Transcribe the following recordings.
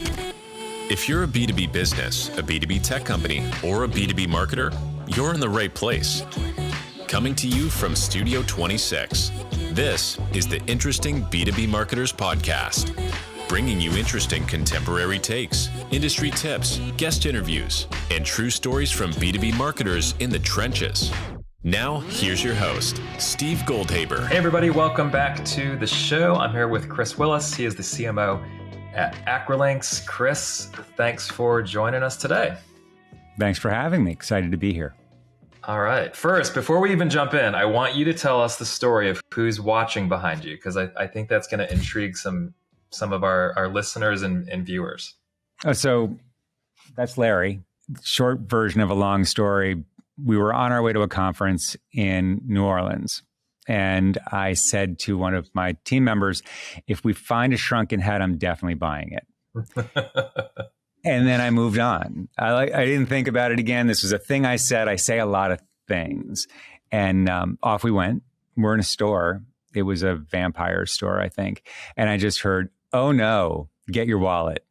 If you're a B2B business, a B2B tech company, or a B2B marketer, you're in the right place. Coming to you from Studio 26, this is the Interesting B2B Marketers Podcast, bringing you interesting contemporary takes, industry tips, guest interviews, and true stories from B2B marketers in the trenches. Now, here's your host, Steve Goldhaber. Hey everybody, welcome back to the show. I'm here with Chris Willis. He is the CMO at Acrolinx. Chris, thanks for joining us today. Thanks for having me. Excited to be here. All right. First, before we even jump in, I want you to tell us the story of who's watching behind you, because I think that's going to intrigue some of our listeners and viewers. So that's Larry. Short version of a long story. We were on our way to a conference in New Orleans. And I said to one of my team members, if we find a shrunken head, I'm definitely buying it. And then I moved on. I didn't think about it again. This was a thing I said. I say a lot of things. And off we went. We're in a store. It was a vampire store, I think. And I just heard, oh no, get your wallet.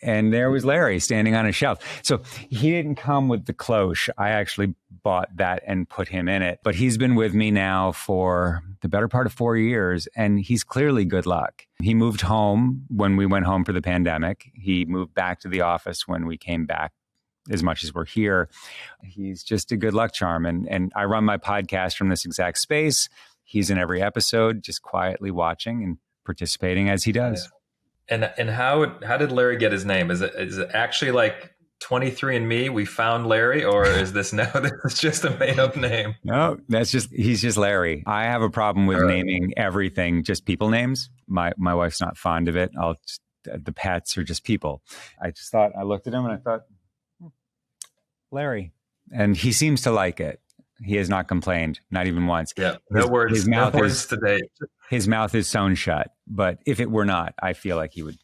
And there was Larry standing on a shelf. So he didn't come with the cloche. I actually bought that and put him in it. But he's been with me now for the better part of 4 years, and he's clearly good luck. He moved home when we went home for the pandemic. He moved back to the office when we came back, as much as we're here. He's just a good luck charm. And I run my podcast from this exact space. He's in every episode, just quietly watching and participating as he does. Yeah. And how did Larry get his name? Is it actually like 23andMe? We found Larry, or is this just a made up name? No, he's just Larry. I have a problem with naming everything just people names. My wife's not fond of it. The pets are just people. I looked at him and I thought, Larry, and he seems to like it. He has not complained, not even once. Yeah, no words today. His mouth is sewn shut, but if it were not, I feel like he would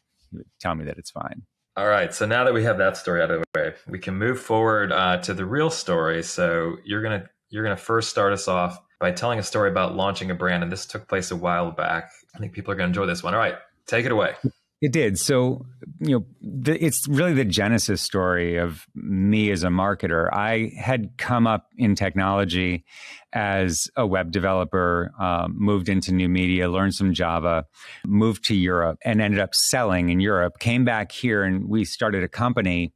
tell me that it's fine. All right, so now that we have that story out of the way, we can move forward to the real story. So you're gonna first start us off by telling a story about launching a brand, and this took place a while back. I think people are gonna enjoy this one. All right, take it away. It did. So, it's really the genesis story of me as a marketer. I had come up in technology as a web developer, moved into new media, learned some Java, moved to Europe and ended up selling in Europe, came back here and we started a company,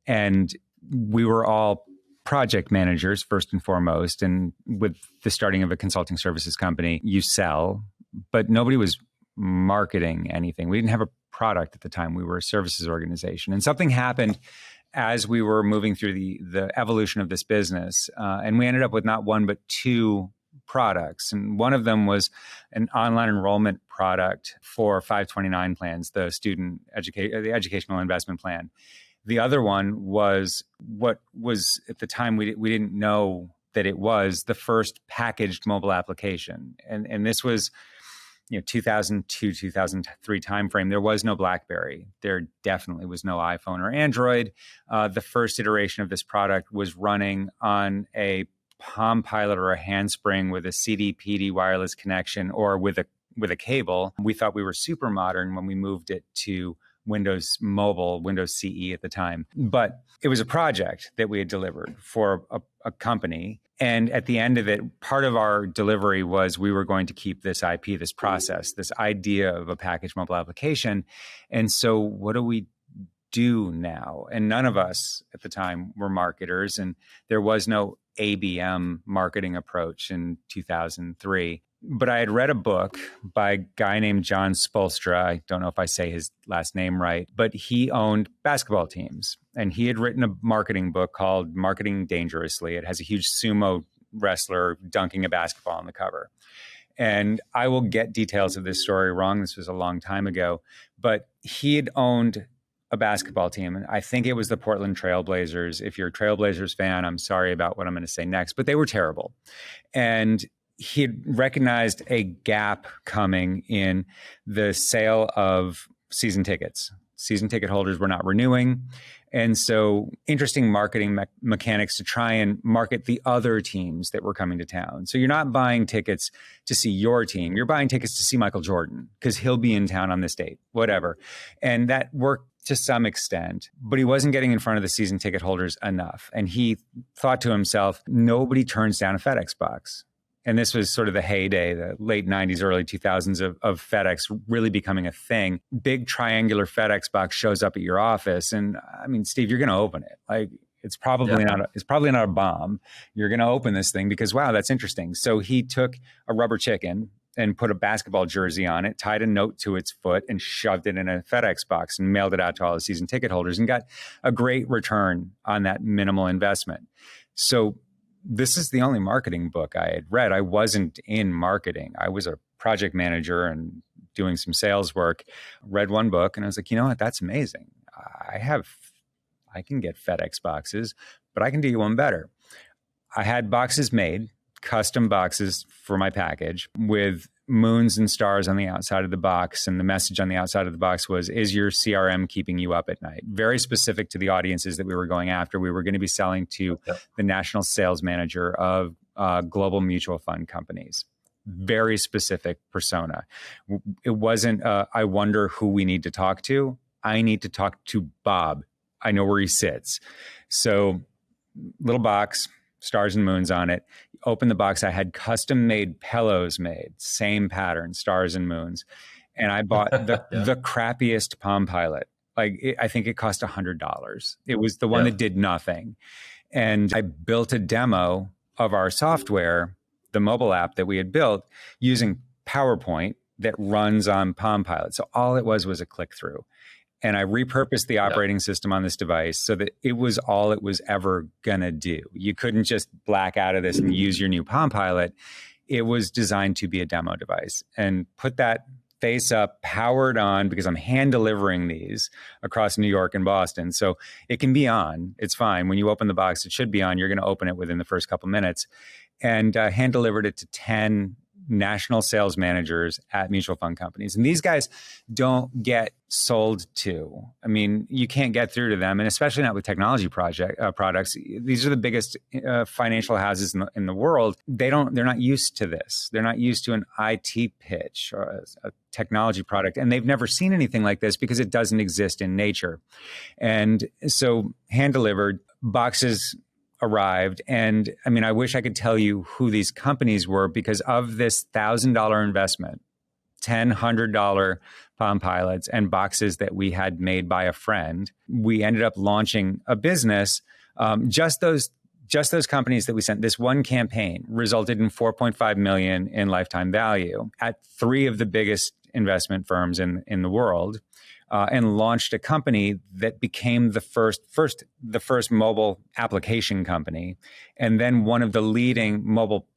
and we were all project managers first and foremost. And with the starting of a consulting services company, you sell, but nobody was marketing anything. We didn't have a product at the time. We were a services organization. And something happened as we were moving through the evolution of this business. And we ended up with not one, but two products. And one of them was an online enrollment product for 529 plans, the educational investment plan. The other one was what was at the time we didn't know that it was the first packaged mobile application. And this was 2002, 2003 timeframe. There was no BlackBerry. There definitely was no iPhone or Android. The first iteration of this product was running on a Palm Pilot or a Handspring with a CD-PD wireless connection or with a cable. We thought we were super modern when we moved it to Windows Mobile, Windows CE at the time. But it was a project that we had delivered for a company. And at the end of it, part of our delivery was we were going to keep this IP, this process, this idea of a packaged mobile application. And so what do we do now? And none of us at the time were marketers, and there was no ABM marketing approach in 2003. But I had read a book by a guy named John Spolstra. I don't know if I say his last name right, but he owned basketball teams. And he had written a marketing book called Marketing Dangerously. It has a huge sumo wrestler dunking a basketball on the cover. And I will get details of this story wrong. This was a long time ago. But he had owned a basketball team. And I think it was the Portland Trailblazers. If you're a Trailblazers fan, I'm sorry about what I'm going to say next, but they were terrible. And he had recognized a gap coming in the sale of season tickets. Season ticket holders were not renewing. And so interesting marketing mechanics to try and market the other teams that were coming to town. So you're not buying tickets to see your team. You're buying tickets to see Michael Jordan because he'll be in town on this date, whatever. And that worked to some extent, but he wasn't getting in front of the season ticket holders enough. And he thought to himself, nobody turns down a FedEx box. And this was sort of the heyday, the late 90s, early 2000s of FedEx really becoming a thing. Big triangular FedEx box shows up at your office. And I mean, Steve, you're going to open it. Like, it's probably not a bomb. You're going to open this thing because, wow, that's interesting. So he took a rubber chicken and put a basketball jersey on it, tied a note to its foot, and shoved it in a FedEx box and mailed it out to all the season ticket holders and got a great return on that minimal investment. So this is the only marketing book I had read. I wasn't in marketing. I was a project manager and doing some sales work. Read one book and I was like, you know what? That's amazing. I can get FedEx boxes, but I can do one better. I had boxes made, custom boxes for my package with moons and stars on the outside of the box. And the message on the outside of the box was, is your CRM keeping you up at night? Very specific to the audiences that we were going after. We were going to be selling to the national sales manager of global mutual fund companies. Very specific persona. It wasn't, I wonder who we need to talk to. I need to talk to Bob. I know where he sits. So little box, stars and moons on it. Open the box. I had custom made pillows made, same pattern, stars and moons. And I bought the crappiest Palm Pilot. I think it cost $100. It was the one that did nothing. And I built a demo of our software, the mobile app that we had built, using PowerPoint that runs on Palm Pilot. So all it was a click through. And I repurposed the operating system on this device so that it was all it was ever going to do. You couldn't just black out of this and use your new Palm Pilot. It was designed to be a demo device. And put that face up, powered on, because I'm hand delivering these across New York and Boston. So it can be on. It's fine. When you open the box, it should be on. You're going to open it within the first couple minutes. And hand delivered it to 10 national sales managers at mutual fund companies. And these guys don't get sold to. I mean, you can't get through to them, and especially not with technology products. These are the biggest financial houses in the world. They're not used to this. They're not used to an IT pitch or a technology product, and they've never seen anything like this because it doesn't exist in nature. And so hand delivered boxes arrived. And I mean, I wish I could tell you who these companies were, because of this $1,000 investment, $100 Palm Pilots and boxes that we had made by a friend, we ended up launching a business. Just those companies that we sent, this one campaign resulted in $4.5 million in lifetime value at 3 of the biggest investment firms in the world. And launched a company that became the first mobile application company, and then one of the leading mobile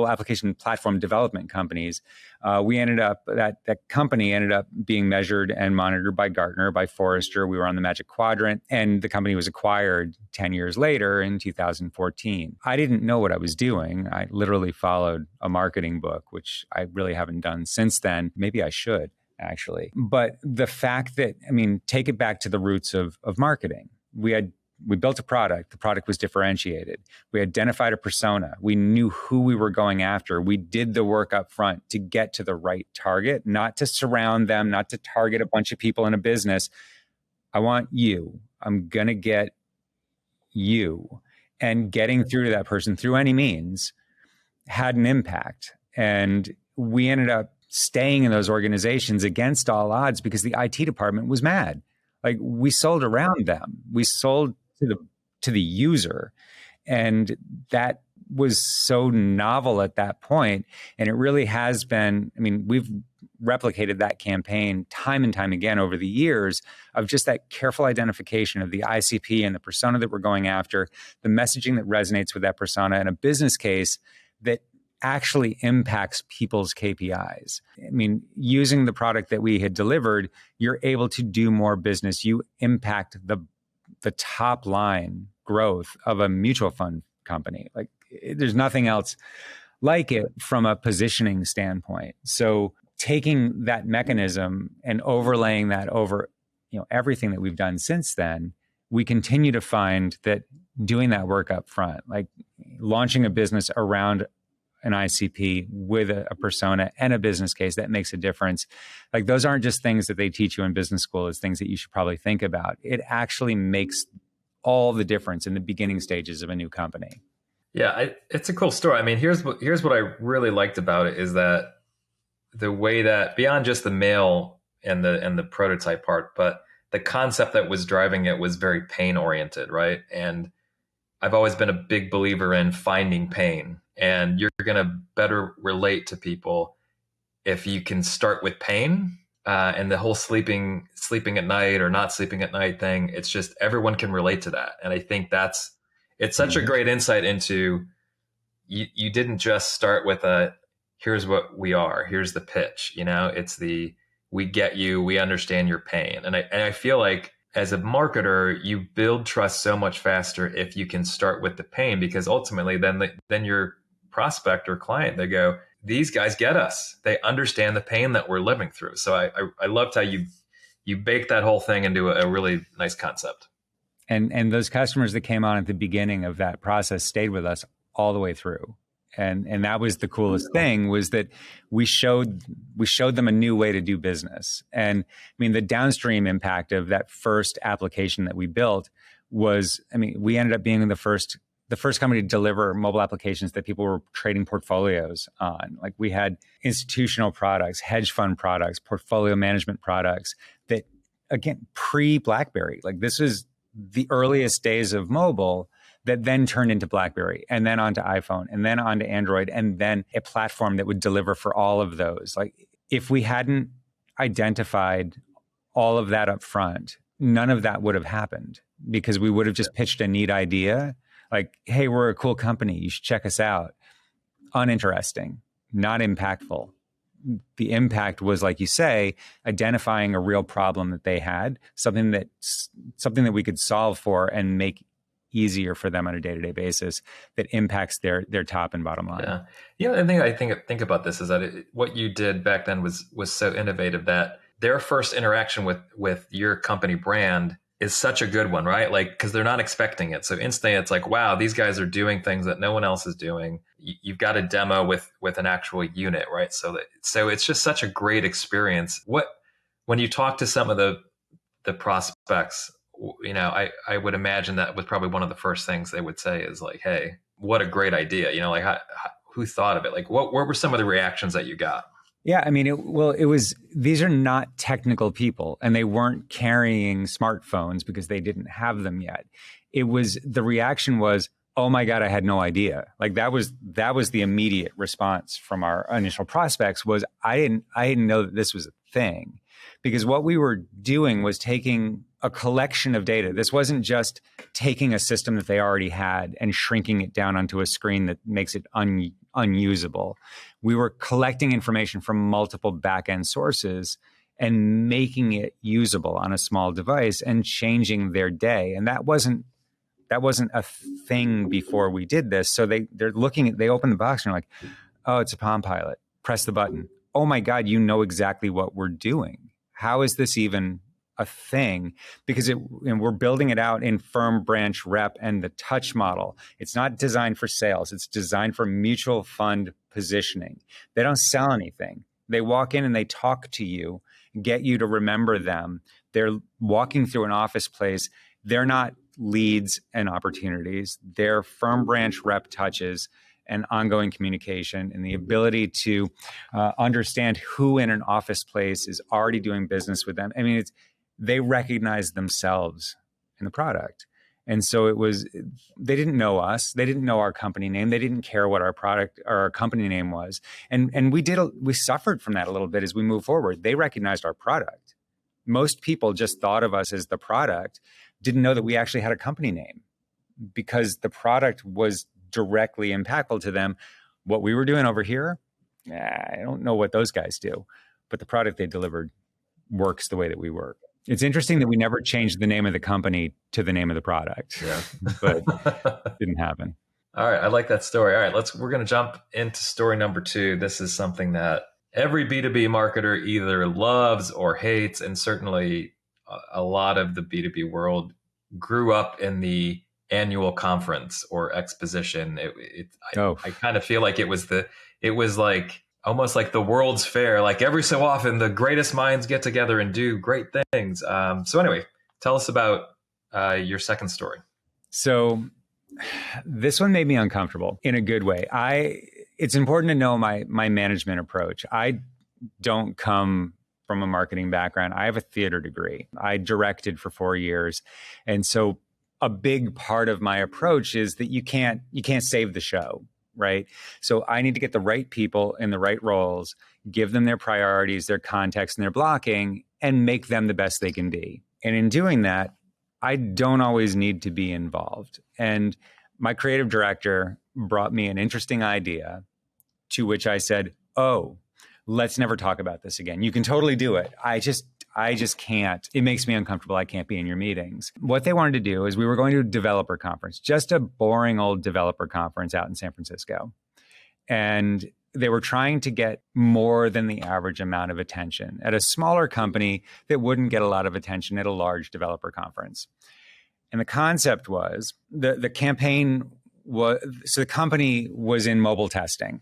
application platform development companies. That company ended up being measured and monitored by Gartner, by Forrester. We were on the Magic Quadrant, and the company was acquired 10 years later in 2014. I didn't know what I was doing. I literally followed a marketing book, which I really haven't done since then. Maybe I should, actually. But the fact that, I mean, take it back to the roots of marketing. We built a product. The product was differentiated. We identified a persona. We knew who we were going after. We did the work up front to get to the right target, not to surround them, not to target a bunch of people in a business. I want you. I'm going to get you. And getting through to that person through any means had an impact. And we ended up staying in those organizations against all odds because the IT department was mad. Like, we sold around them. We sold to the user. And that was so novel at that point. And it really has been, I mean, we've replicated that campaign time and time again over the years of just that careful identification of the ICP and the persona that we're going after, the messaging that resonates with that persona, and a business case that actually impacts people's KPIs. I mean, using the product that we had delivered, you're able to do more business. You impact the top line growth of a mutual fund company. Like, there's nothing else like it from a positioning standpoint. So taking that mechanism and overlaying that over, everything that we've done since then, we continue to find that doing that work up front, like launching a business around an ICP with a persona and a business case that makes a difference. Like those aren't just things that they teach you in business school. It's things that you should probably think about. It actually makes all the difference in the beginning stages of a new company. Yeah, it's a cool story. I mean, here's what I really liked about it is that the way that beyond just the mail and the prototype part, but the concept that was driving it was very pain oriented, right? And I've always been a big believer in finding pain, and you're going to better relate to people if you can start with pain. And the whole sleeping at night or not sleeping at night thing, it's just everyone can relate to that. And I think it's such a great insight into you didn't just start with here's what we are, here's the pitch, it's we get you, we understand your pain. And I feel like as a marketer, you build trust so much faster if you can start with the pain, because ultimately then your prospect or client, they go, these guys get us. They understand the pain that we're living through. So I loved how you baked that whole thing into a really nice concept. And those customers that came on at the beginning of that process stayed with us all the way through. And that was the coolest thing, was that we showed them a new way to do business. And I mean, the downstream impact of that first application that we built was, I mean, we ended up being the first company to deliver mobile applications that people were trading portfolios on. Like we had institutional products, hedge fund products, portfolio management products that, again, pre-BlackBerry. Like this is the earliest days of mobile that then turned into BlackBerry and then onto iPhone and then onto Android and then a platform that would deliver for all of those. Like if we hadn't identified all of that up front, none of that would have happened, because we would have just pitched a neat idea like, hey, we're a cool company, you should check us out. Uninteresting, not impactful. The impact was, like you say, identifying a real problem that they had, something that we could solve for and make easier for them on a day-to-day basis that impacts their top and bottom line. Yeah. The thing I think about this is that what you did back then was so innovative that their first interaction with your company brand is such a good one, right? Like, because they're not expecting it. So instantly it's like, wow, these guys are doing things that no one else is doing. You've got a demo with an actual unit, right? So it's just such a great experience. When you talk to some of the prospects, I would imagine that was probably one of the first things they would say is like, hey, what a great idea. Like who thought of it? Like what were some of the reactions that you got? Yeah, I mean, these are not technical people, and they weren't carrying smartphones because they didn't have them yet. The reaction was, oh my God, I had no idea. Like that was the immediate response from our initial prospects was, I didn't know that this was a thing. Because what we were doing was taking a collection of data. This wasn't just taking a system that they already had and shrinking it down onto a screen that makes it unusable. We were collecting information from multiple back-end sources and making it usable on a small device and changing their day. And that wasn't a thing before we did this. So they open the box and they're like, oh, it's a Palm Pilot. Press the button. Oh my God, you know exactly what we're doing. How is this even a thing? Because we're building it out in firm, branch, rep, and the touch model. It's not designed for sales. It's designed for mutual fund positioning. They don't sell anything. They walk in and they talk to you, get you to remember them. They're walking through an office place. They're not leads and opportunities. They're firm, branch, rep touches and ongoing communication and the ability to understand who in an office place is already doing business with them. I mean, they recognize themselves in the product. And so they didn't know us. They didn't know our company name. They didn't care what our product or our company name was. And we suffered from that a little bit as we move forward. They recognized our product. Most people just thought of us as the product, didn't know that we actually had a company name because the product was directly impactful to them. What we were doing over here, I don't know what those guys do, but the product they delivered works the way that we work. It's interesting that we never changed the name of the company to the name of the product, but it didn't happen. All right. I like that story. All right. We're going to jump into story number 2. This is something that every B2B marketer either loves or hates. And certainly a lot of the B2B world grew up in the annual conference or exposition. Oh, I kind of feel like it was like almost like the World's Fair. Like every so often, the greatest minds get together and do great things. So anyway, tell us about your second story. so this one made me uncomfortable in a good way. It's important to know my management approach. I don't come from a marketing background. I have a theater degree. I directed for 4 years. And so a big part of my approach is that you can't save the show, right? So I need to get the right people in the right roles, give them their priorities, their context, and their blocking, and make them the best they can be. And in doing that, I don't always need to be involved. And my creative director brought me an interesting idea, to which I said, "Oh, let's never talk about this again. You can totally do it. I just can't. It makes me uncomfortable. I can't be in your meetings." What they wanted to do is we were going to a developer conference, just a boring old developer conference out in San Francisco. And they were trying to get more than the average amount of attention at a smaller company that wouldn't get a lot of attention at a large developer conference. And the concept was the campaign was, so the company was in mobile testing.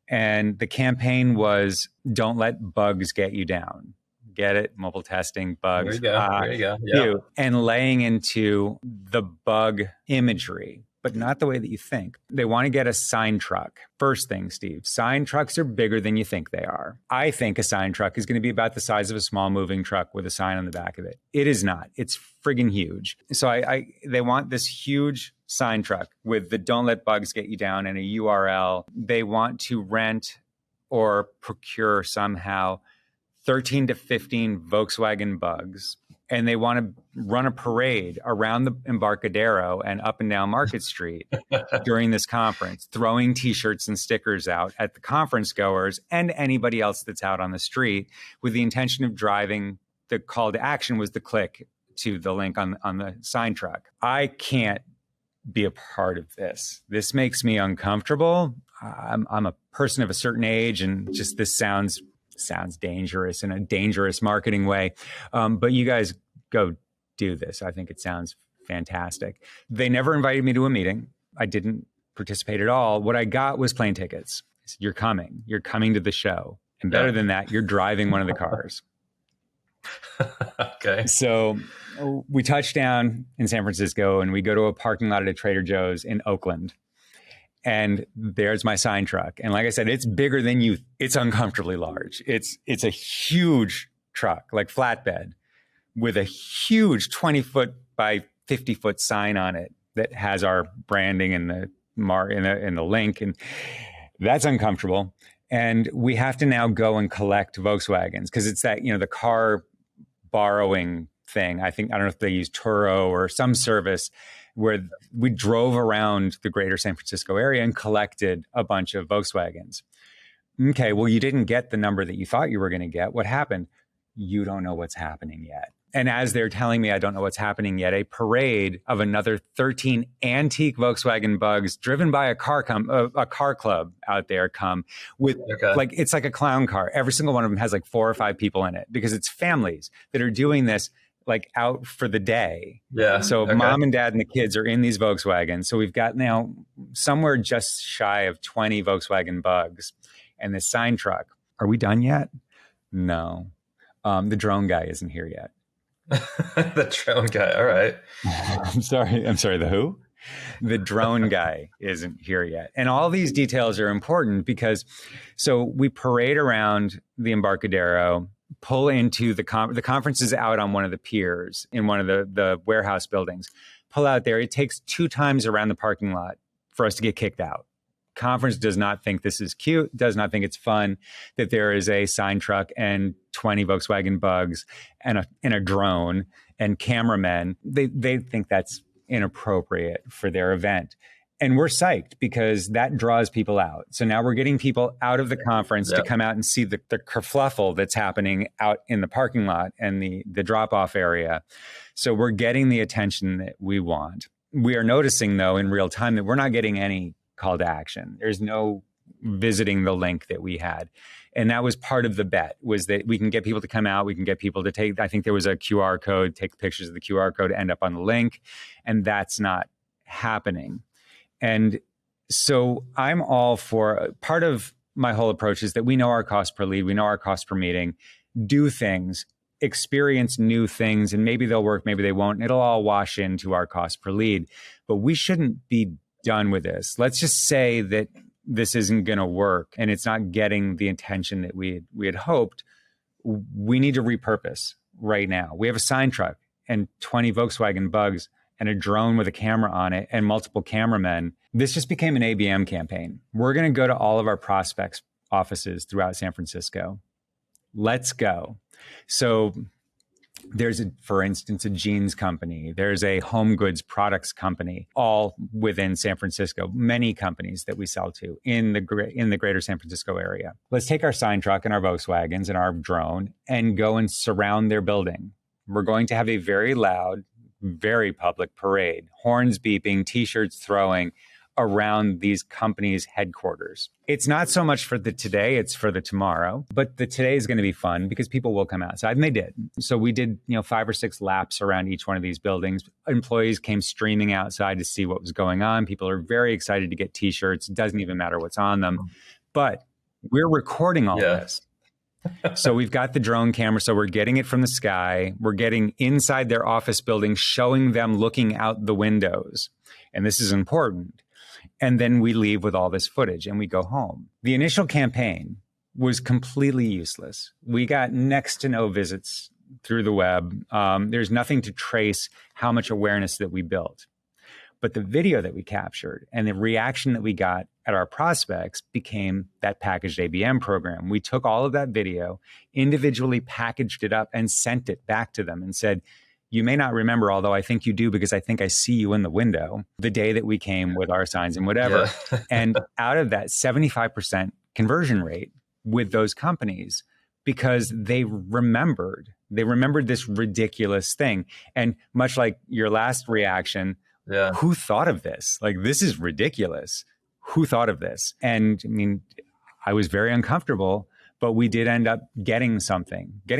And the campaign was, "Don't let bugs get you down." Get it? Mobile testing, bugs. There you go. Yeah. And laying into the bug imagery, but not the way that you think. They want to get a sign truck. First thing, Steve, sign trucks are bigger than you think they are. I think a sign truck is going to be about the size of a small moving truck with a sign on the back of it. It is not. It's friggin' huge. So they want this huge sign truck with the "Don't let bugs get you down" and a URL. They want to rent or procure somehow 13 to 15 Volkswagen Bugs. And they want to run a parade around the Embarcadero and up and down Market Street during this conference, throwing T-shirts and stickers out at the conference goers and anybody else that's out on the street, with the intention of driving. The call to action was the click to the link on the sign truck. I can't be a part of this. This makes me uncomfortable. I'm a person of a certain age, and just this sounds dangerous in a dangerous marketing way. But you guys go do this. I think it sounds fantastic. They never invited me to a meeting. I didn't participate at all. What I got was plane tickets. You're coming to the show. And better than that, you're driving one of the cars. Okay. So we touch down in San Francisco and we go to a parking lot at a Trader Joe's in Oakland. And there's my sign truck. And like I said, it's bigger than you. It's uncomfortably large. It's a huge truck, like flatbed, with a huge 20-foot by 50-foot sign on it that has our branding and the link. And that's uncomfortable. And we have to now go and collect Volkswagens, because it's that, the car borrowing thing. I don't know if they use Turo or some service where we drove around the greater San Francisco area and collected a bunch of Volkswagens. Okay, well, you didn't get the number that you thought you were going to get. What happened? You don't know what's happening yet. And as they're telling me I don't know what's happening yet, a parade of another 13 antique Volkswagen Bugs driven by a car club out there come with, it's like a clown car. Every single one of them has like 4 or 5 people in it, because it's families that are doing this like out for the day. Yeah. So mom and dad and the kids are in these Volkswagens. So we've got now somewhere just shy of 20 Volkswagen Bugs and this sign truck. Are we done yet? No. The drone guy isn't here yet. The drone guy. All right. I'm sorry. The who? The drone guy isn't here yet. And all these details are important because, so we parade around the Embarcadero, pull into the conference is out on one of the piers in one of the warehouse buildings, pull out there. It takes 2 times around the parking lot for us to get kicked out. Conference does not think this is cute, does not think it's fun that there is a sign truck and 20 Volkswagen Bugs and a drone and cameramen. They think that's inappropriate for their event. And we're psyched because that draws people out. So now we're getting people out of the conference to come out and see the kerfluffle that's happening out in the parking lot and the drop-off area. So we're getting the attention that we want. We are noticing, though, in real time that we're not getting any call to action. There's no visiting the link that we had. And that was part of the bet, was that we can get people to come out. We can get people to take, I think there was a QR code, take pictures of the QR code, end up on the link. And that's not happening. And so I'm all for, part of my whole approach is that we know our cost per lead, we know our cost per meeting, do things, experience new things, and maybe they'll work, maybe they won't. It'll all wash into our cost per lead. But we shouldn't be done with this. Let's just say that this isn't going to work and it's not getting the attention that we had hoped. We need to repurpose right now. We have a sign truck and 20 Volkswagen Bugs and a drone with a camera on it and multiple cameramen. This just became an ABM campaign. We're going to go to all of our prospects' offices throughout San Francisco. Let's go. So there's, for instance, a jeans company. There's a home goods products company, all within San Francisco. Many companies that we sell to in the greater San Francisco area. Let's take our sign truck and our Volkswagens and our drone and go and surround their building. We're going to have a very loud, very public parade, horns beeping, T-shirts throwing around these companies' headquarters. It's not so much for the today, it's for the tomorrow. But the today is going to be fun because people will come outside, and they did. So we did, 5 or 6 laps around each one of these buildings. Employees came streaming outside to see what was going on. People are very excited to get T-shirts. It doesn't even matter what's on them. But we're recording all this. So we've got the drone camera, so we're getting it from the sky. We're getting inside their office building, showing them looking out the windows. And this is important. And then we leave with all this footage and we go home. The initial campaign was completely useless. We got next to no visits through the web. There's nothing to trace how much awareness that we built. But the video that we captured and the reaction that we got at our prospects became that packaged ABM program. We took all of that video, individually packaged it up and sent it back to them and said, you may not remember, although I think you do because I think I see you in the window, the day that we came with our signs and whatever. Yeah. And out of that, 75% conversion rate with those companies because they remembered this ridiculous thing. And much like your last reaction, who thought of this? Like, this is ridiculous. Who thought of this? And I mean, I was very uncomfortable, but we did end up getting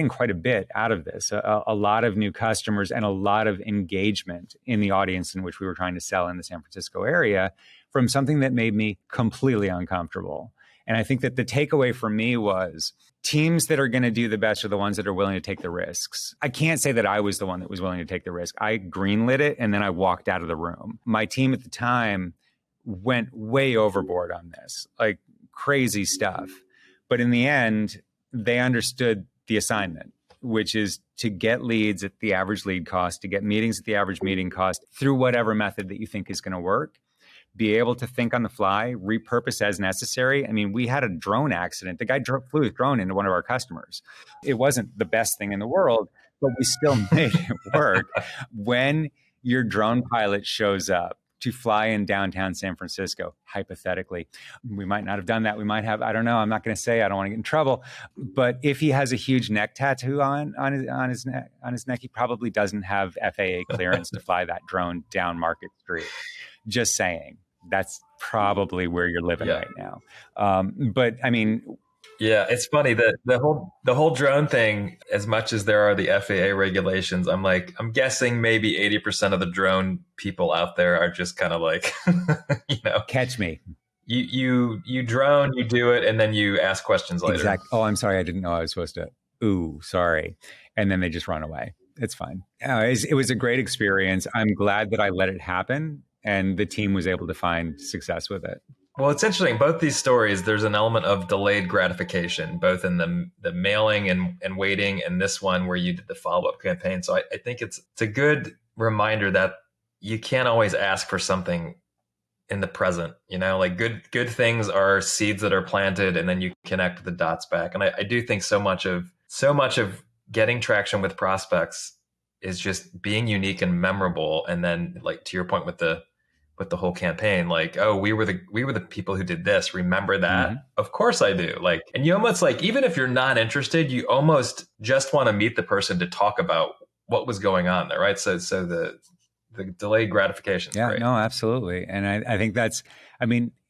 quite a bit out of this, a lot of new customers and a lot of engagement in the audience in which we were trying to sell in the San Francisco area from something that made me completely uncomfortable. And I think that the takeaway for me was teams that are going to do the best are the ones that are willing to take the risks. I can't say that I was the one that was willing to take the risk. I greenlit it and then I walked out of the room. My team at the time went way overboard on this, like crazy stuff. But in the end, they understood the assignment, which is to get leads at the average lead cost, to get meetings at the average meeting cost through whatever method that you think is going to work. Be able to think on the fly, repurpose as necessary. I mean, we had a drone accident. The guy flew his drone into one of our customers. It wasn't the best thing in the world, but we still made it work. When your drone pilot shows up to fly in downtown San Francisco, hypothetically, we might not have done that. We might have, I don't know. I'm not going to say, I don't want to get in trouble. But if he has a huge neck tattoo on his neck, he probably doesn't have FAA clearance to fly that drone down Market Street. Just saying. That's probably where you're living right now. But I mean, yeah, it's funny that the whole drone thing, as much as there are the FAA regulations, I'm guessing maybe 80% of the drone people out there are just kind of like, catch me. You drone, you do it, and then you ask questions later. Exactly. Oh, I'm sorry. I didn't know I was supposed to. Ooh, sorry. And then they just run away. It's fine. It was a great experience. I'm glad that I let it happen. And the team was able to find success with it. Well, it's interesting. Both these stories, there's an element of delayed gratification, both in the mailing and waiting, and this one where you did the follow-up campaign. So I think it's a good reminder that you can't always ask for something in the present. Like good things are seeds that are planted, and then you connect the dots back. And I do think so much of getting traction with prospects is just being unique and memorable. And then, like to your point with the whole campaign, like, oh, we were the people who did this. Remember that? Mm-hmm. Of course I do. Like, and you almost like, even if you're not interested, you almost just want to meet the person to talk about what was going on there, right? So the delayed gratification. Yeah, great. No, absolutely. And I think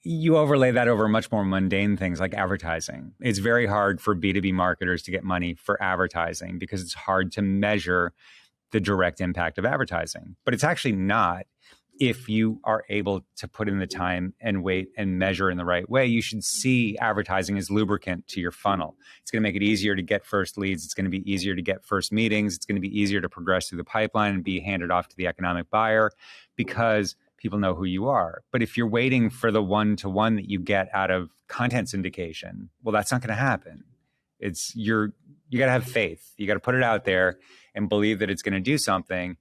you overlay that over much more mundane things like advertising. It's very hard for B2B marketers to get money for advertising because it's hard to measure the direct impact of advertising. But it's actually not if you are able to put in the time and wait and measure in the right way, you should see advertising as lubricant to your funnel. It's going to make it easier to get first leads. It's going to be easier to get first meetings. It's going to be easier to progress through the pipeline and be handed off to the economic buyer because people know who you are. But if you're waiting for the one-to-one that you get out of content syndication, well, that's not going to happen. You got to have faith. You got to put it out there and believe that it's going to do something,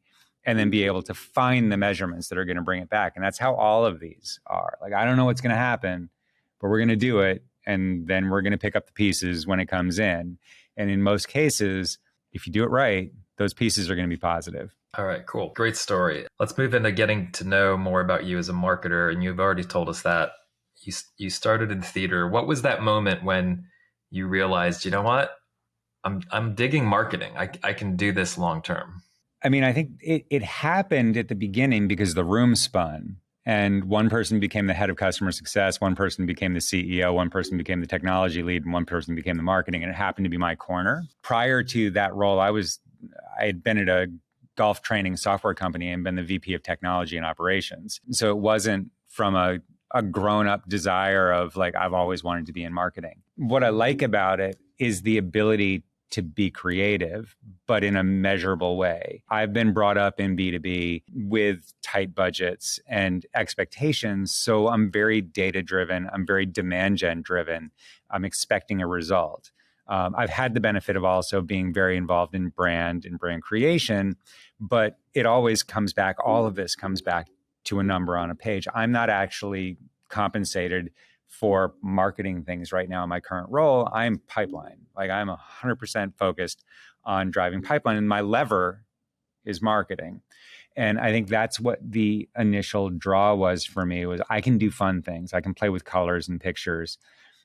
and then be able to find the measurements that are going to bring it back. And that's how all of these are. Like, I don't know what's going to happen, but we're going to do it. And then we're going to pick up the pieces when it comes in. And in most cases, if you do it right, those pieces are going to be positive. All right, cool. Great story. Let's move into getting to know more about you as a marketer. And you've already told us that you started in theater. What was that moment when you realized, you know what? I'm digging marketing. I can do this long term. I mean, I think it happened at the beginning because the room spun and one person became the head of customer success, one person became the CEO, one person became the technology lead, and one person became the marketing. And it happened to be my corner. Prior to that role, I had been at a golf training software company and been the VP of technology and operations. So it wasn't from a grown-up desire of like, I've always wanted to be in marketing. What I like about it is the ability to be creative, but in a measurable way. I've been brought up in B2B with tight budgets and expectations. So I'm very data-driven. I'm very demand gen driven. I'm expecting a result. I've had the benefit of also being very involved in brand and brand creation, but it always comes back, all of this comes back to a number on a page. I'm not actually compensated for marketing things right now in my current role. I'm pipeline. Like, I'm 100% focused on driving pipeline, and my lever is marketing. And I think that's what the initial draw was for me, was I can do fun things. I can play with colors and pictures,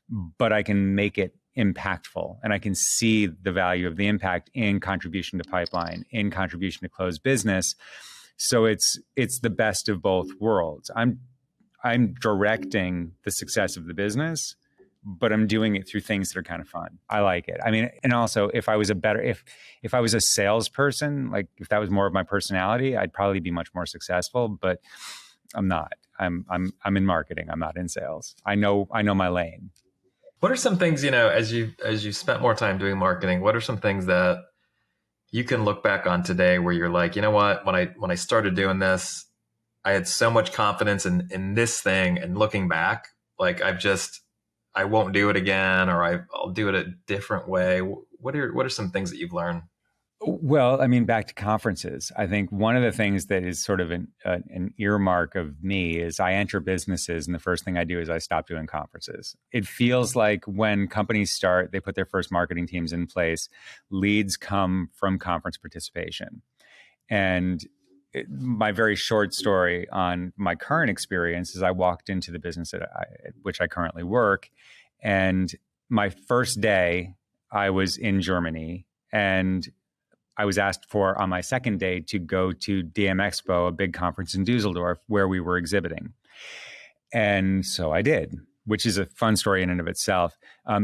but I can make it impactful, and I can see the value of the impact in contribution to pipeline, in contribution to closed business. So it's the best of both worlds. I'm directing the success of the business, but I'm doing it through things that are kind of fun. I like it. I mean, and also if I was a salesperson, like if that was more of my personality, I'd probably be much more successful, but I'm not. I'm in marketing. I'm not in sales. I know my lane. What are some things, as you spent more time doing marketing, what are some things that you can look back on today where you're like, you know what, when I started doing this, I had so much confidence in this thing, and looking back, like I won't do it again, or I'll do it a different way. What are some things that you've learned? Well, I mean, back to conferences. I think one of the things that is sort of an earmark of me is I enter businesses, and the first thing I do is I stop doing conferences. It feels like when companies start, they put their first marketing teams in place, leads come from conference participation. And my very short story on my current experience is I walked into the business at which I currently work. And my first day, I was in Germany, and I was asked for on my second day to go to DM Expo, a big conference in Dusseldorf, where we were exhibiting. And so I did, which is a fun story in and of itself.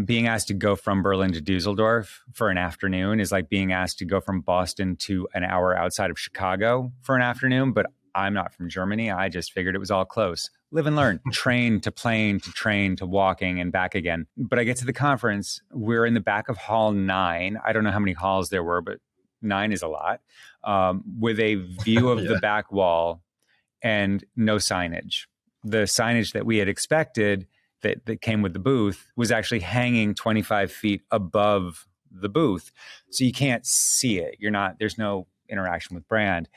Being asked to go from Berlin to Dusseldorf for an afternoon is like being asked to go from Boston to an hour outside of Chicago for an afternoon. But I'm not from Germany. I just figured it was all close. Live and learn. Train to plane to train to walking and back again. But I get to the conference. We're in the back of hall 9. I don't know how many halls there were, but 9 is a lot, with a view of the back wall and no signage. The signage that we had expected that came with the booth was actually hanging 25 feet above the booth. So you can't see it. There's no interaction with brand.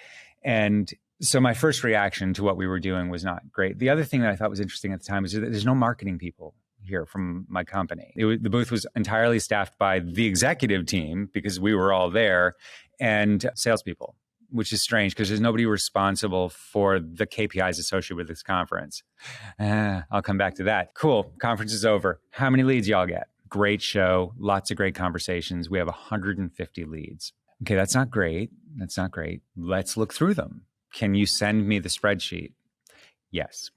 And so my first reaction to what we were doing was not great. The other thing that I thought was interesting at the time was that there's no marketing people here from my company. The booth was entirely staffed by the executive team because we were all there, and salespeople, which is strange because there's nobody responsible for the KPIs associated with this conference. I'll come back to that. Cool. Conference is over. How many leads y'all get? Great show. Lots of great conversations. We have 150 leads. Okay, that's not great. That's not great. Let's look through them. Can you send me the spreadsheet? Yes.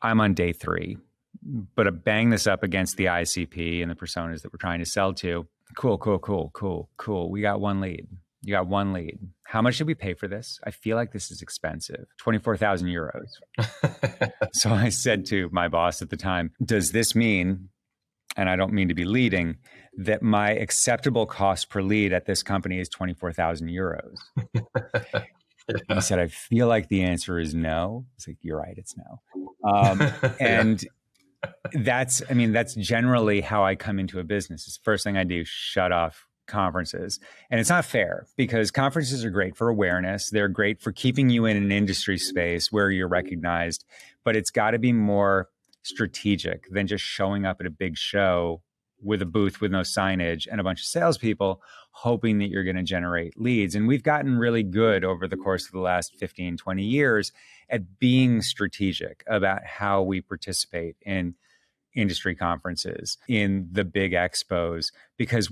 I'm on day 3. But I bang this up against the ICP and the personas that we're trying to sell to. Cool. We got 1 lead. You got one lead. How much should we pay for this? I feel like this is expensive. 24,000 euros. So I said to my boss at the time, does this mean, and I don't mean to be leading, that my acceptable cost per lead at this company is 24,000 euros? He said, I feel like the answer is no. It's like, you're right, it's no. And that's generally how I come into a business. It's the first thing I do, shut off conferences. And it's not fair because conferences are great for awareness. They're great for keeping you in an industry space where you're recognized, but it's got to be more strategic than just showing up at a big show with a booth with no signage and a bunch of salespeople hoping that you're going to generate leads. And we've gotten really good over the course of the last 15, 20 years at being strategic about how we participate in industry conferences, in the big expos, because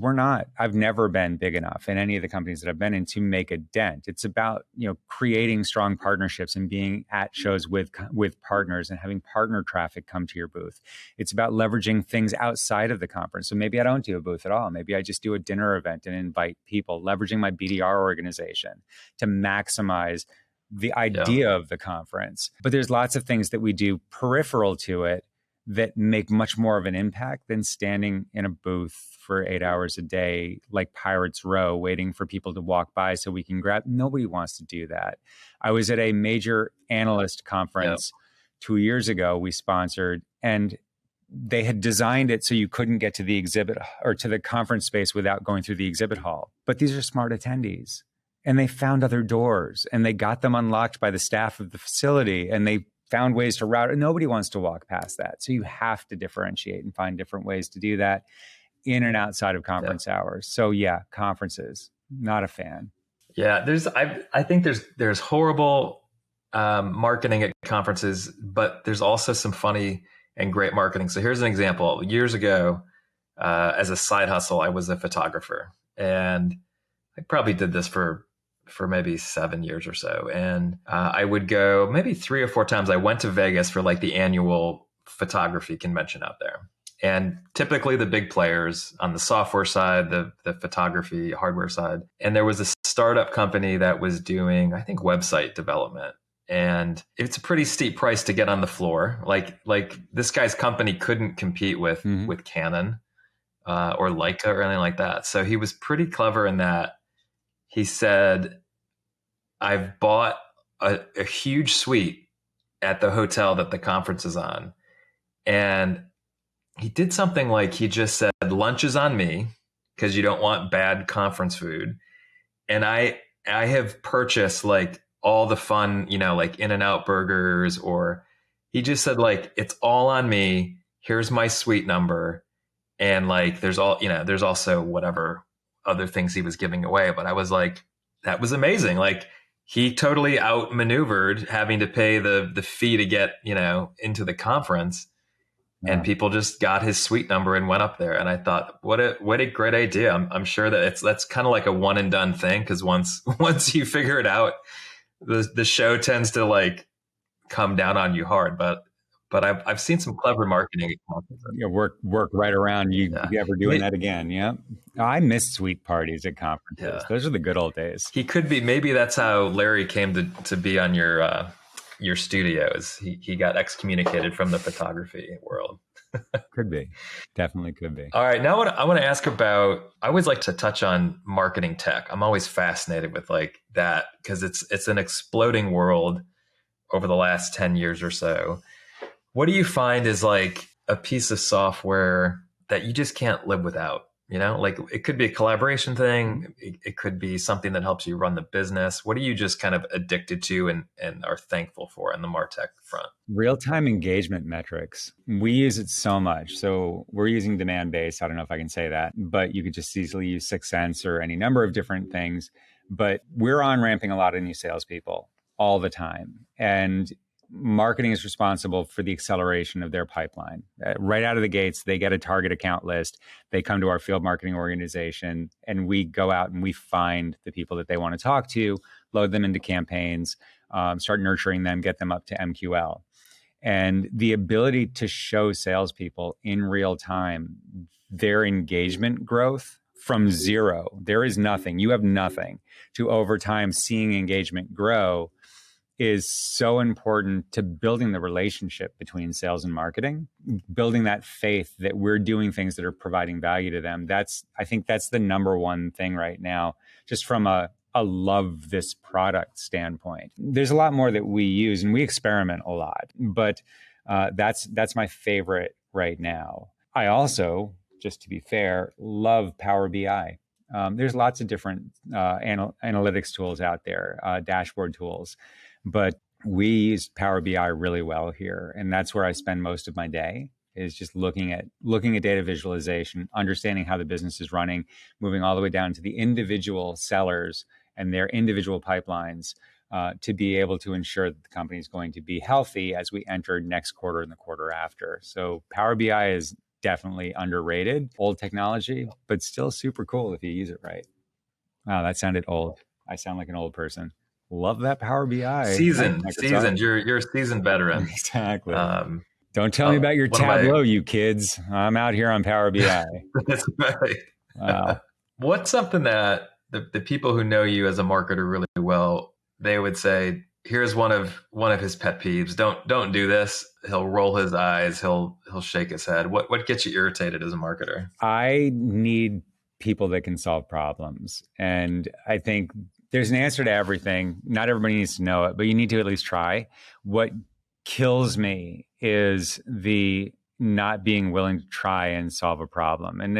I've never been big enough in any of the companies that I've been in to make a dent. It's about, creating strong partnerships and being at shows with partners and having partner traffic come to your booth. It's about leveraging things outside of the conference. So maybe I don't do a booth at all. Maybe I just do a dinner event and invite people, leveraging my BDR organization to maximize the idea of the conference. But there's lots of things that we do peripheral to it that make much more of an impact than standing in a booth for 8 hours a day, like Pirates Row, waiting for people to walk by so we can grab. Nobody wants to do that. I was at a major analyst conference 2 years ago we sponsored, and they had designed it so you couldn't get to the exhibit or to the conference space without going through the exhibit hall. But these are smart attendees, and they found other doors, and they got them unlocked by the staff of the facility, and they found ways to route it. Nobody wants to walk past that. So you have to differentiate and find different ways to do that in and outside of conference hours. So conferences, not a fan. Yeah, I think there's horrible marketing at conferences, but there's also some funny and great marketing. So here's an example. Years ago, as a side hustle, I was a photographer, and I probably did this for maybe 7 years or so. And I would go maybe 3 or 4 times. I went to Vegas for like the annual photography convention out there. And typically the big players on the software side, the photography hardware side. And there was a startup company that was doing, I think, website development. And it's a pretty steep price to get on the floor. Like this guy's company couldn't compete with Canon or Leica or anything like that. So he was pretty clever in that. He said, I've bought a huge suite at the hotel that the conference is on. And he did something like he just said, lunch is on me because you don't want bad conference food. And I have purchased like all the fun, like In-N-Out burgers, or he just said like, it's all on me. Here's my suite number. And like, there's also whatever other things he was giving away. But I was like, that was amazing. Like he totally outmaneuvered having to pay the fee to get, into the conference. Yeah. And people just got his suite number and went up there. And I thought, what a great idea. I'm sure that that's kind of like a one and done thing. Cause once you figure it out, the show tends to like come down on you hard. But I've seen some clever marketing. Work right around you ever doing that again. Yeah. I miss suite parties at conferences. Yeah. Those are the good old days. He could be, maybe that's how Larry came to be on your studios. He got excommunicated from the photography world. Could be. Definitely could be. All right. Now I want to ask about, I always like to touch on marketing tech. I'm always fascinated with like that because it's an exploding world over the last 10 years or so. What do you find is like a piece of software that you just can't live without? Like it could be a collaboration thing. It could be something that helps you run the business. What are you just kind of addicted to and are thankful for in the MarTech front? Real-time engagement metrics. We use it so much. So we're using demand-based. I don't know if I can say that, but you could just easily use 6 Sense or any number of different things. But we're on-ramping a lot of new salespeople all the time. And marketing is responsible for the acceleration of their pipeline. Right out of the gates, they get a target account list. They come to our field marketing organization, and we go out and we find the people that they want to talk to, load them into campaigns, start nurturing them, get them up to MQL. And the ability to show salespeople in real time their engagement growth from zero, there is nothing, you have nothing, to over time seeing engagement grow is so important to building the relationship between sales and marketing, building that faith that we're doing things that are providing value to them. I think that's the number one thing right now, just from a love this product standpoint. There's a lot more that we use and we experiment a lot, but that's my favorite right now. I also, just to be fair, love Power BI. There's lots of different analytics tools out there, dashboard tools, but we use Power BI really well here. And that's where I spend most of my day, is just looking at data visualization, understanding how the business is running, moving all the way down to the individual sellers and their individual pipelines, to be able to ensure that the company is going to be healthy as we enter next quarter and the quarter after. So Power BI is definitely underrated, old technology, but still super cool if you use it right. Wow, that sounded old. I sound like an old person. Love that Power BI. Seasoned. You're a seasoned veteran. Exactly. Don't tell me about your Tableau, you kids. I'm out here on Power BI. That's right. Wow. What's something that the people who know you as a marketer really well, they would say, here's one of his pet peeves. Don't do this. He'll roll his eyes. He'll shake his head. What gets you irritated as a marketer? I need people that can solve problems. And I think there's an answer to everything. Not everybody needs to know it, but you need to at least try. What kills me is the not being willing to try and solve a problem. And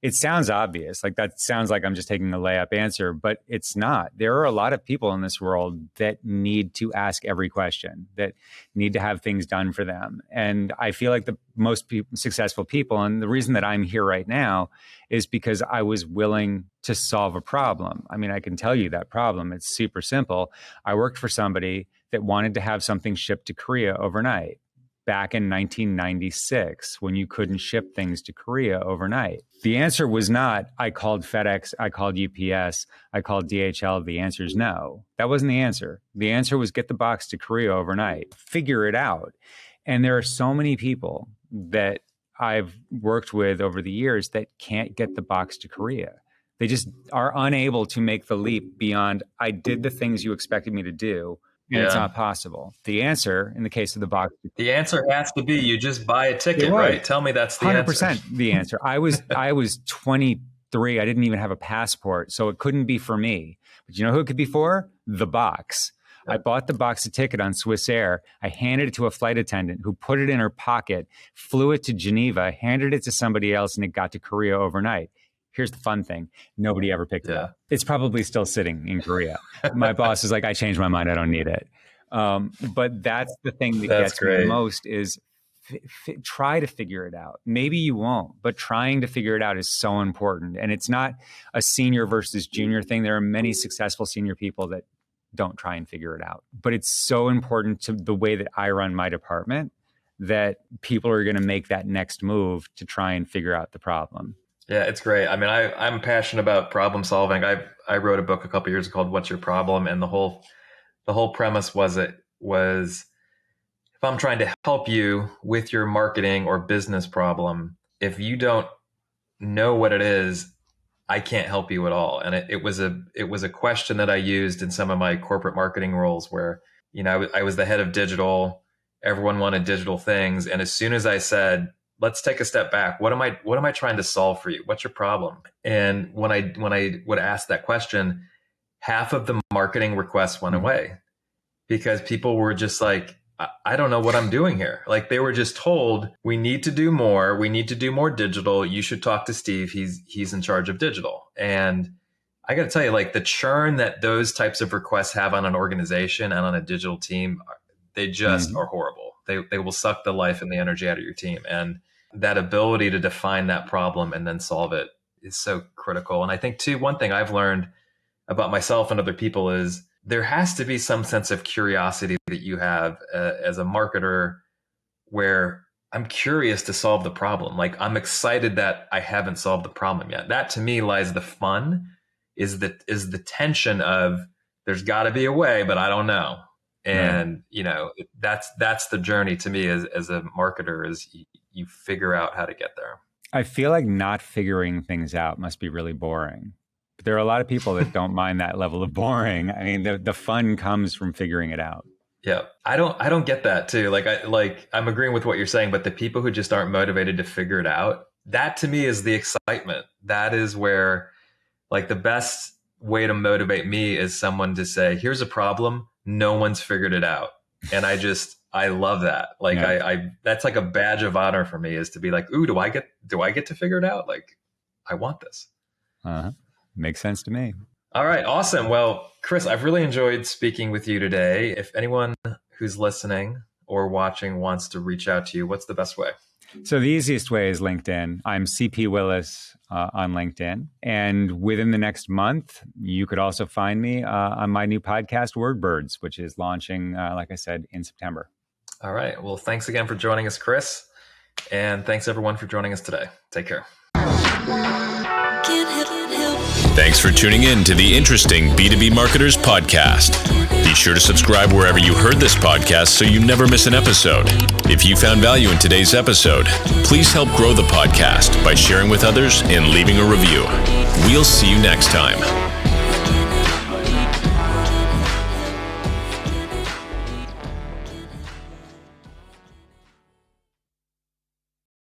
it sounds obvious. Like, that sounds like I'm just taking a layup answer, but it's not. There are a lot of people in this world that need to ask every question, that need to have things done for them. And I feel like the most successful people, and the reason that I'm here right now, is because I was willing to solve a problem. I mean, I can tell you that problem. It's super simple. I worked for somebody that wanted to have something shipped to Korea overnight. Back in 1996, when you couldn't ship things to Korea overnight. The answer was not, I called FedEx, I called UPS, I called DHL. The answer is no. That wasn't the answer. The answer was, get the box to Korea overnight. Figure it out. And there are so many people that I've worked with over the years that can't get the box to Korea. They just are unable to make the leap beyond, I did the things you expected me to do, and it's not possible. The answer, in the case of the box, the answer has to be, you just buy a ticket, right? Tell me that's the 100% answer. The answer. I was 23. I didn't even have a passport, so it couldn't be for me. But you know who it could be for? The box. Yeah. I bought the box of ticket on Swiss Air. I handed it to a flight attendant who put it in her pocket, flew it to Geneva, handed it to somebody else, and it got to Korea overnight. Here's the fun thing. Nobody ever picked it up. It's probably still sitting in Korea. My boss is like, I changed my mind. I don't need it. But that's the thing that gets me the most is try to figure it out. Maybe you won't, but trying to figure it out is so important. And it's not a senior versus junior thing. There are many successful senior people that don't try and figure it out. But it's so important to the way that I run my department that people are going to make that next move to try and figure out the problem. Yeah, it's great. I mean, I'm passionate about problem solving. I wrote a book a couple years ago called "What's Your Problem?" And the whole premise was if I'm trying to help you with your marketing or business problem, if you don't know what it is, I can't help you at all. And it was a question that I used in some of my corporate marketing roles where, I was the head of digital. Everyone wanted digital things, and as soon as I said, let's take a step back. What am I trying to solve for you? What's your problem? And when I would ask that question, half of the marketing requests went away because people were just like, I don't know what I'm doing here. Like, they were just told, we need to do more. We need to do more digital. You should talk to Steve. He's in charge of digital. And I got to tell you, like, the churn that those types of requests have on an organization and on a digital team, they just are horrible. They will suck the life and the energy out of your team. And that ability to define that problem and then solve it is so critical. And I think too, one thing I've learned about myself and other people is there has to be some sense of curiosity that you have as a marketer where I'm curious to solve the problem. Like, I'm excited that I haven't solved the problem yet. That to me lies the fun, is the tension of there's got to be a way, but I don't know. And, that's the journey to me as a marketer, is you figure out how to get there. I feel like not figuring things out must be really boring. But there are a lot of people that don't mind that level of boring. I mean, the fun comes from figuring it out. Yeah, I don't get that too. I'm agreeing with what you're saying, but the people who just aren't motivated to figure it out, that to me is the excitement. That is where, like, the best way to motivate me is someone to say, here's a problem, no one's figured it out. And I love that. Like, yeah. I that's like a badge of honor for me, is to be like, ooh, do I get to figure it out? Like, I want this. Makes sense to me. All right. Awesome. Well, Chris, I've really enjoyed speaking with you today. If anyone who's listening or watching wants to reach out to you, what's the best way? So the easiest way is LinkedIn. I'm CP Willis on LinkedIn. And within the next month, you could also find me on my new podcast, Wordbirds, which is launching, like I said, in September. All right. Well, thanks again for joining us, Chris. And thanks everyone for joining us today. Take care. Thanks for tuning in to the Interesting B2B Marketers podcast. Be sure to subscribe wherever you heard this podcast so you never miss an episode. If you found value in today's episode, please help grow the podcast by sharing with others and leaving a review. We'll see you next time.